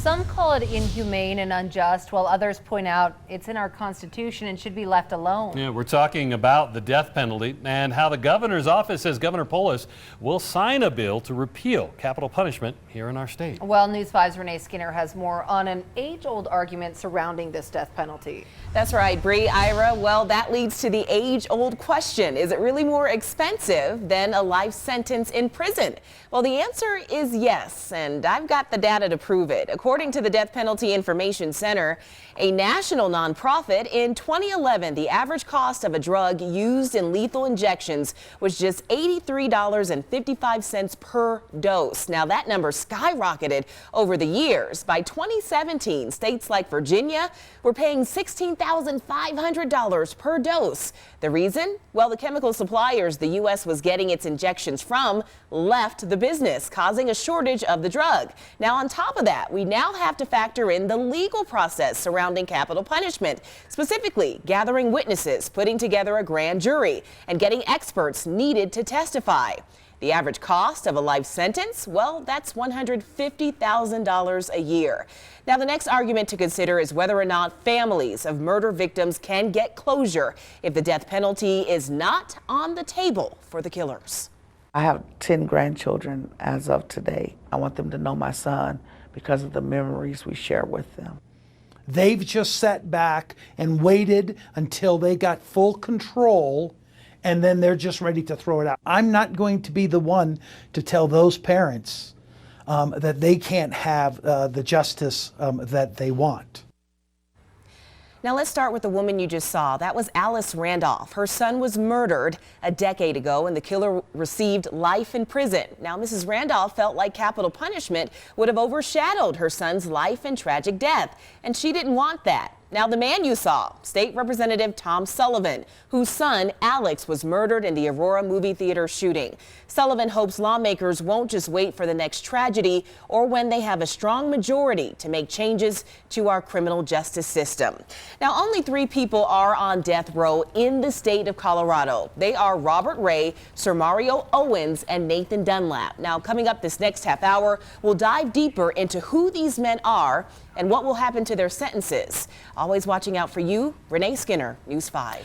Some call it inhumane and unjust, while others point out it's in our Constitution and should be left alone. Yeah, we're talking about the death penalty and how the governor's office says Governor Polis will sign a bill to repeal capital punishment here in our state. Well, News 5's Renee Skinner has more on an age-old argument surrounding this death penalty. That's right, Bree, Ira. Well, that leads to the age-old question. Is it really more expensive than a life sentence in prison? Well, the answer is yes, and I've got the data to prove it. According to the Death Penalty Information Center, a national nonprofit, in 2011, the average cost of a drug used in lethal injections was just $83.55 per dose. Now, that number skyrocketed over the years. By 2017, states like Virginia were paying $16,500 per dose. The reason? Well, the chemical suppliers the U.S. was getting its injections from left the business, causing a shortage of the drug. Now, on top of that, we now have to factor in the legal process surrounding capital punishment, specifically gathering witnesses, putting together a grand jury, and getting experts needed to testify. The average cost of a life sentence, well, that's $150,000 a year. Now, the next argument to consider is whether or not families of murder victims can get closure if the death penalty is not on the table for the killers. I have 10 grandchildren as of today. I want them to know my son because of the memories we share with them. They've just sat back and waited until they got full control, and then they're just ready to throw it out. I'm not going to be the one to tell those parents that they can't have the justice that they want. Now let's start with the woman you just saw. That was Alice Randolph. Her son was murdered a decade ago and the killer received life in prison. Now Mrs. Randolph felt like capital punishment would have overshadowed her son's life and tragic death, and she didn't want that. Now the man you saw, State Representative Tom Sullivan, whose son Alex was murdered in the Aurora movie theater shooting. Sullivan hopes lawmakers won't just wait for the next tragedy or when they have a strong majority to make changes to our criminal justice system. Now only 3 people are on death row in the state of Colorado. They are Robert Ray, Sir Mario Owens, and Nathan Dunlap. Now coming up this next half hour, we'll dive deeper into who these men are and what will happen to their sentences. Always watching out for you, Renee Skinner, News 5.